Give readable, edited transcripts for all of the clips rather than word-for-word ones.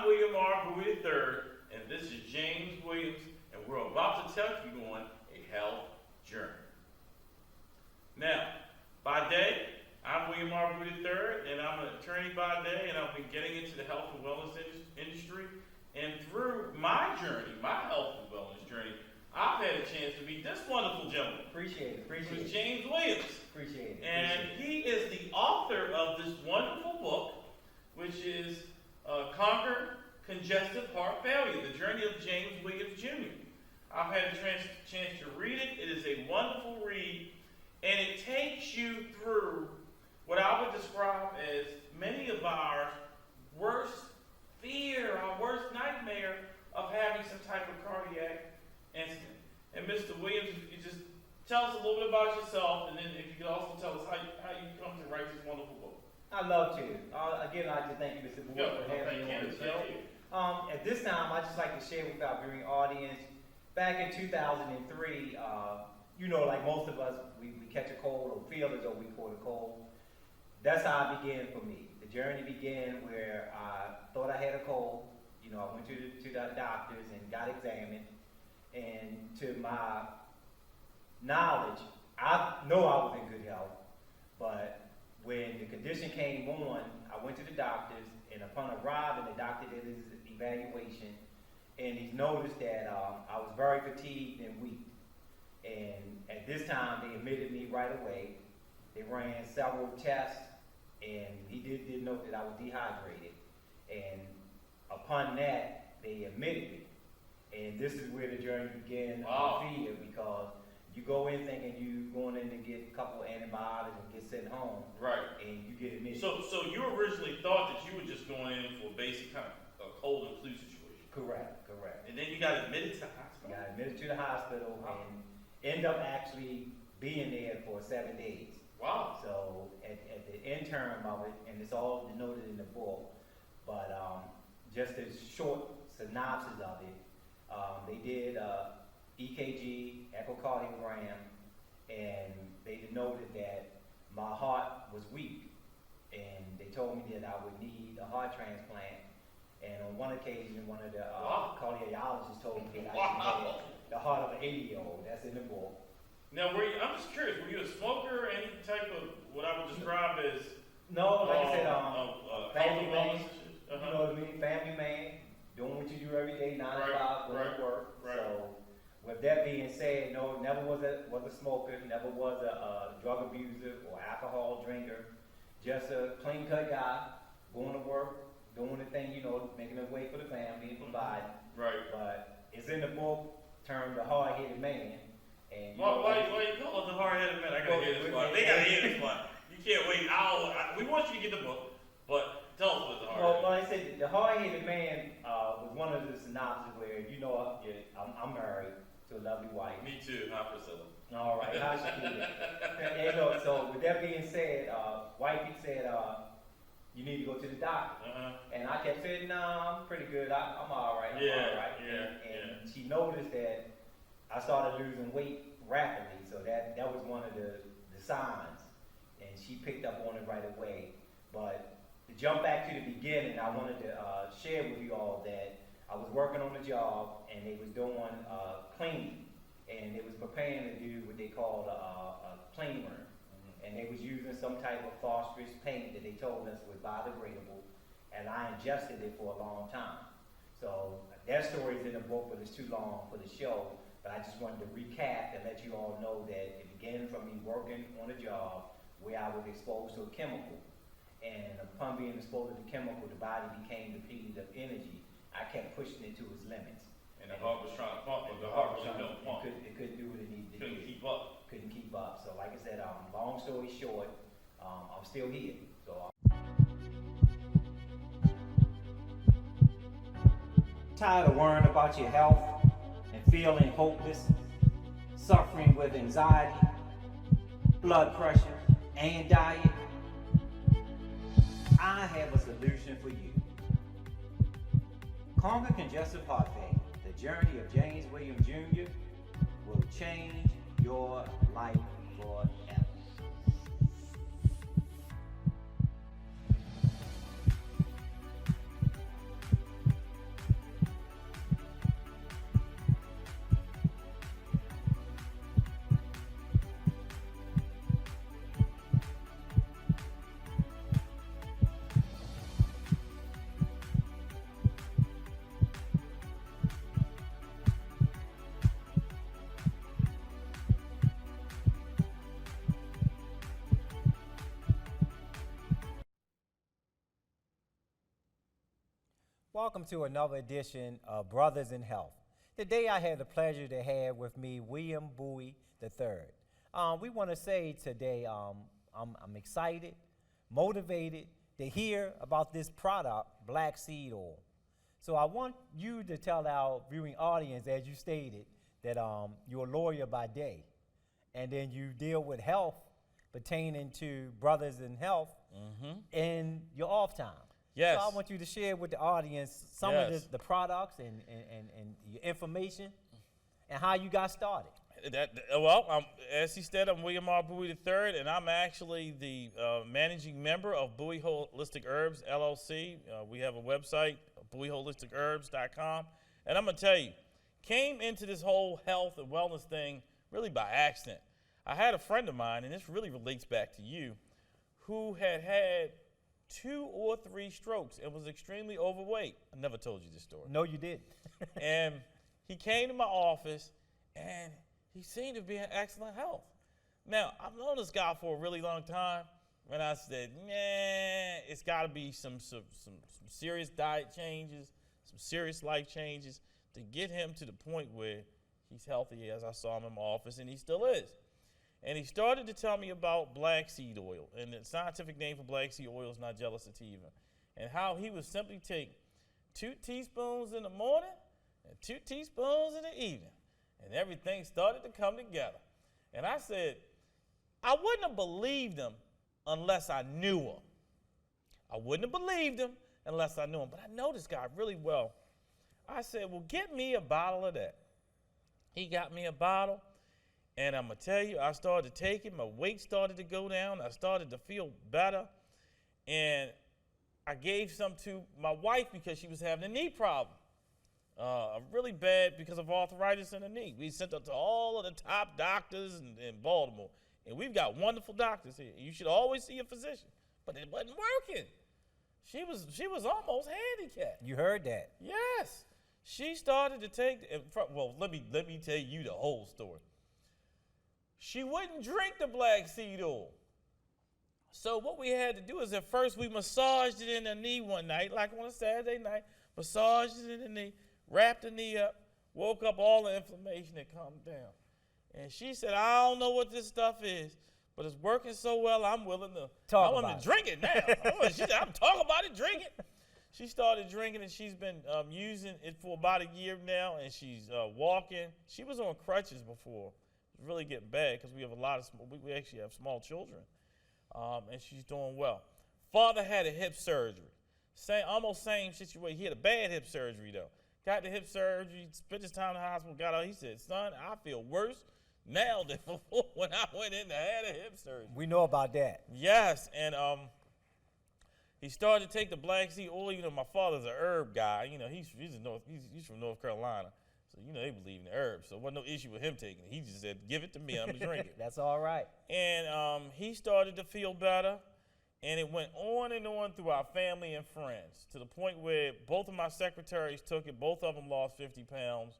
I'm William R. BUIE III, and this is James Williams, and we're about to take you on a health journey. Now, by day, I'm William R. BUIE III, and I'm an attorney by day, and I've been getting into the health and wellness industry. And through my journey, my health and wellness journey, I've had a chance to meet this wonderful gentleman. Appreciate it. Who's James Williams. Appreciate it. And he is the author of this wonderful book, which is Conquer Congestive Heart Failure, The Journey of James Williams Jr. I've had a chance to read it. It is a wonderful read, and it takes you through what I would describe as many of our worst fear, our worst nightmare of having some type of cardiac incident. And Mr. Williams, if you just tell us a little bit about yourself, and then if you could also tell us how you come to write this wonderful book. I'd love to. Again, I'd like to thank you, Mr. Boyd, for having me on the show. At this time, I'd just like to share with our viewing audience, back in 2003, like most of us, we catch a cold or feel as though we caught a cold. That's how it began for me. The journey began where I thought I had a cold. I went to the doctors and got examined. And to my knowledge, I know I was in good health, but when the condition came on, I went to the doctors, and upon arriving, the doctor did his evaluation, and he noticed that I was very fatigued and weak. And at this time, they admitted me right away. They ran several tests, and he did note that I was dehydrated. And upon that, they admitted me. And this is where the journey began. Wow. Fear, because you go in thinking you're going in to get a couple of antibiotics and get sent home. Right. And you get admitted. So you originally thought that you were just going in for a basic kind of a cold and flu situation. Correct. And then you got admitted to the hospital. Got admitted to the hospital. Wow. And ended up actually being there for 7 days. Wow. So at the interim of it, and it's all denoted in the book, but just a short synopsis of it, they did EKG, echocardiogram, and they denoted that my heart was weak, and they told me that I would need a heart transplant. And on one occasion, one of the cardiologists told me that I had the heart of an 80-year-old. That's in the book. Now, I'm just curious, were you a smoker or any type of what I would describe as no, like I said, family man. Uh-huh. You know what I mean? Family man, doing what you do every day, 9 to 5, going to work. Right. So, with that being said, no, never was a smoker, never was a drug abuser or alcohol drinker. Just a clean cut guy, going to work, doing the thing, making a way for the family and providing. Right. But it's in the book termed The Hard-Headed Man. And why you call it The Hard-Headed Man? I gotta hear this one. They gotta hear this one. You can't wait. We want you to get the book, but tell us what The Hard-Headed Man. Well, like I said, The Hard-Headed Man was one of the synopses where, I'm married to a lovely wife. Me too, not Priscilla. All right, how she do that? So with that being said, wifey said, you need to go to the doctor. Uh-huh. And I kept saying, no, I'm pretty good. I'm all right. And she noticed that I started losing weight rapidly. So that was one of the signs. And she picked up on it right away. But to jump back to the beginning, I wanted to share with you all that I was working on a job, and they was doing cleaning. And they was preparing to do what they called a clean room. And they was using some type of phosphorus paint that they told us was biodegradable, and I ingested it for a long time. So that story is in the book, but it's too long for the show. But I just wanted to recap and let you all know that it began from me working on a job where I was exposed to a chemical. And upon being exposed to the chemical, the body became depleted of energy. I kept pushing it to its limits. And the heart was trying to pump, but the heart was couldn't pump. It couldn't do what it needed to do. Couldn't keep up. So like I said, long story short, I'm still here. So tired of worrying about your health and feeling hopeless, suffering with anxiety, blood pressure, and diet? I have a solution for you. Conquer Congestive Heart Failure, the journey of James Williams Jr. will change your life forever. Welcome to another edition of Brothers in Health. Today I had the pleasure to have with me William BUIE III. We want to say today I'm excited, motivated to hear about this product, black seed oil. So I want you to tell our viewing audience, as you stated, that you're a lawyer by day, and then you deal with health pertaining to Brothers in Health in your off time. Yes. So I want you to share with the audience some of the products and your information and how you got started. As he said, I'm William R. BUIE III, and I'm actually the managing member of BUIE Holistic Herbs, LLC. We have a website, BUIEHolisticHerbs.com. And I'm going to tell you, came into this whole health and wellness thing really by accident. I had a friend of mine, and this really relates back to you, who had 2 or 3 strokes and was extremely overweight. I never told you this story. No, you didn't. And he came to my office, and he seemed to be in excellent health. Now, I've known this guy for a really long time, and I said, nah, it's got to be some serious diet changes, some serious life changes to get him to the point where he's healthy, as I saw him in my office, and he still is. And he started to tell me about black seed oil, and the scientific name for black seed oil is Nigella sativa, and how he would simply take 2 teaspoons in the morning and 2 teaspoons in the evening, and everything started to come together. And I said, I wouldn't have believed him unless I knew him. I wouldn't have believed him unless I knew him, but I know this guy really well. I said, well, get me a bottle of that. He got me a bottle. And I'm going to tell you, I started to take it. My weight started to go down. I started to feel better. And I gave some to my wife because she was having a knee problem. Really bad because of arthritis in the knee. We sent her to all of the top doctors in Baltimore. And we've got wonderful doctors here. You should always see a physician. But it wasn't working. She was almost handicapped. You heard that? Yes. She started to take, well, let me tell you the whole story. She wouldn't drink the black seed oil. So what we had to do is at first we massaged it in the knee one night, like on a Saturday night, massaged it in the knee, wrapped the knee up, woke up all the inflammation that calmed down. And she said, I don't know what this stuff is, but it's working so well, I'm willing to drink it now. She said, I'm talking about it, drink it. She started drinking, and she's been using it for about a year now, and she's walking. She was on crutches before. It's really getting bad because we have we actually have small children, and she's doing well. Father had a hip surgery, almost same situation. He had a bad hip surgery though. Got the hip surgery, spent his time in the hospital, got out. He said, son, I feel worse now than before when I went in to have a hip surgery. We know about that. Yes, and he started to take the black seed oil. You know, my father's an herb guy. You know, he's from North Carolina. So, you know, they believe in the herbs. So, there wasn't no issue with him taking it. He just said, give it to me, I'm going to drink it. That's all right. And he started to feel better. And it went on and on through our family and friends to the point where both of my secretaries took it. Both of them lost 50 pounds.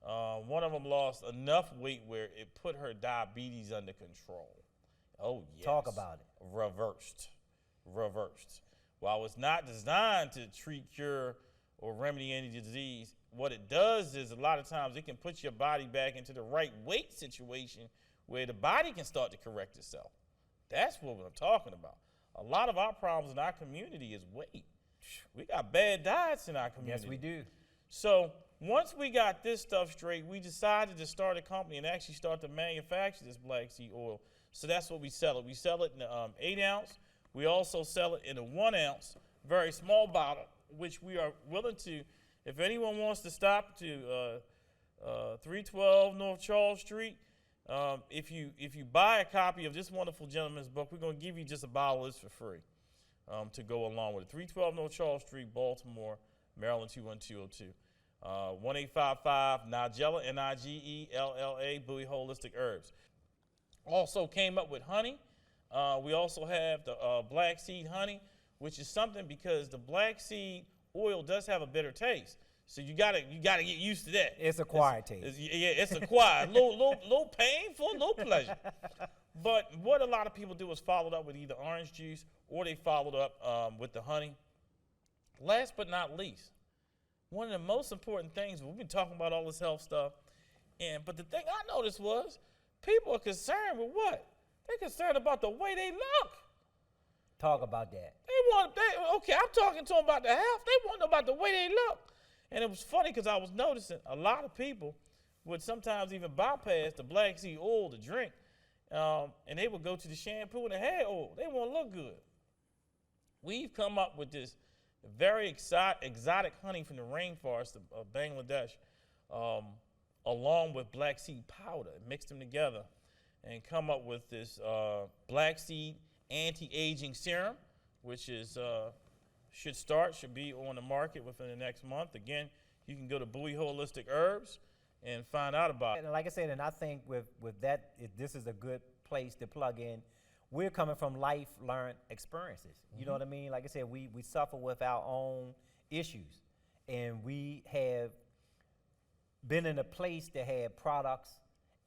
One of them lost enough weight where it put her diabetes under control. Oh, yes. Talk about it. Reversed. While it's not designed to treat, cure, or remedy any disease, what it does is a lot of times it can put your body back into the right weight situation where the body can start to correct itself. That's what I'm talking about. A lot of our problems in our community is weight. We got bad diets in our community. Yes, we do. So once we got this stuff straight, we decided to start a company and actually start to manufacture this black seed oil. So that's what we sell it. We sell it in an 8 ounce. We also sell it in a 1 ounce, very small bottle, which we are willing to, if anyone wants to stop to 312 North Charles Street, if you buy a copy of this wonderful gentleman's book, we're going to give you just a bottle of this for free to go along with it. 312 North Charles Street, Baltimore, Maryland 21202. 1855 Nigella, Nigella, BUIE Holistic Herbs. Also came up with honey. We also have the black seed honey, which is something because the black seed oil does have a bitter taste. So you gotta get used to that. It's acquired taste. It's acquired. little painful, little pleasure. But what a lot of people do is follow it up with either orange juice or they followed up with the honey. Last but not least, one of the most important things, we've been talking about all this health stuff, but the thing I noticed was people are concerned with what? They're concerned about the way they look. Talk about that. Okay, I'm talking to them about the health. They want to know about the way they look. And it was funny because I was noticing a lot of people would sometimes even bypass the black seed oil to drink, and they would go to the shampoo and the hair oil. They want to look good. We've come up with this very exotic honey from the rainforest of Bangladesh, along with black seed powder, mixed them together, and come up with this black seed anti-aging serum, which is should be on the market within the next month. Again, you can go to BUIE Holistic Herbs and find out about it. And like I said, and I think with that, this is a good place to plug in. We're coming from life-learned experiences. You know what I mean? Like I said, we suffer with our own issues, and we have been in a place to have products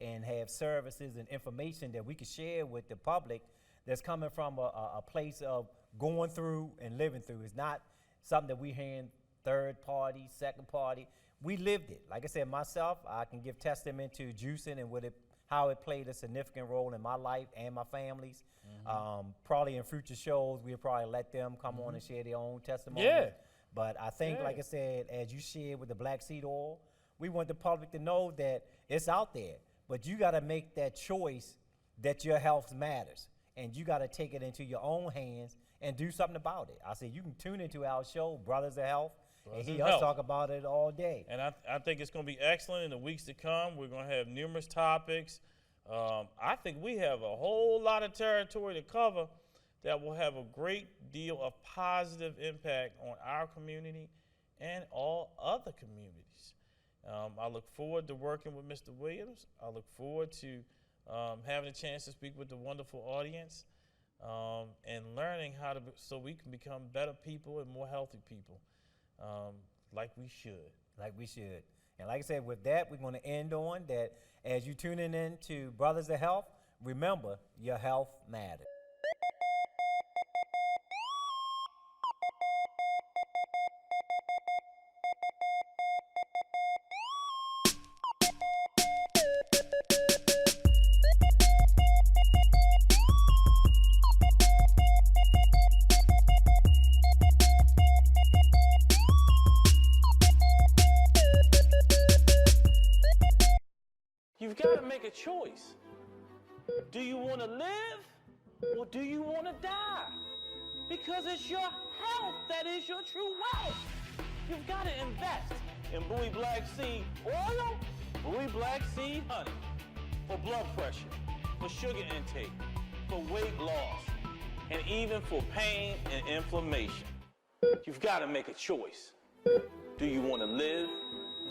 and have services and information that we can share with the public that's coming from a place of going through and living through. It's not something that we hand third party, second party. We lived it. Like I said, myself, I can give testament to juicing and how it played a significant role in my life and my family's. Probably in future shows, we'll probably let them come on and share their own testimony. Yeah. But I think, like I said, as you shared with the black seed oil, we want the public to know that it's out there. But you got to make that choice that your health matters. And you got to take it into your own hands and do something about it. I said, you can tune into our show, Brothers of Health, and hear us talk about it all day. And I think it's going to be excellent in the weeks to come. We're going to have numerous topics. I think we have a whole lot of territory to cover that will have a great deal of positive impact on our community and all other communities. I look forward to working with Mr. Williams. I look forward to having a chance to speak with the wonderful audience and learning so we can become better people and more healthy people, like we should. Like we should. And like I said, with that, we're going to end on that. As you tune in to Brothers of Health, remember, your health matters. You've got to make a choice. Do you want to live or do you want to die? Because it's your health that is your true wealth. You've got to invest in BUIE Black Seed Oil, BUIE Black Seed Honey, for blood pressure, for sugar intake, for weight loss, and even for pain and inflammation. You've got to make a choice. Do you want to live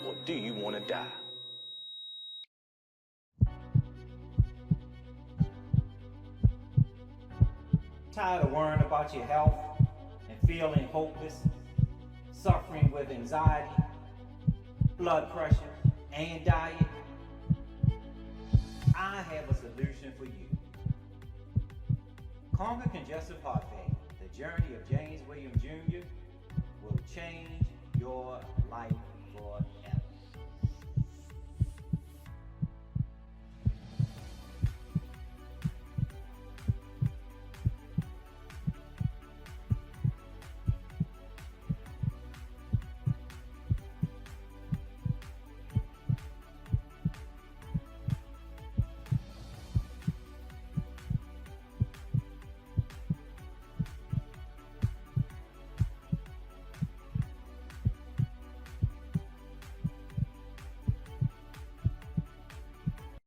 or do you want to die? Tired of worrying about your health and feeling hopeless, suffering with anxiety, blood pressure, and diet? I have a solution for you. Conquer congestive heart failure. The journey of James Williams Jr. will change your life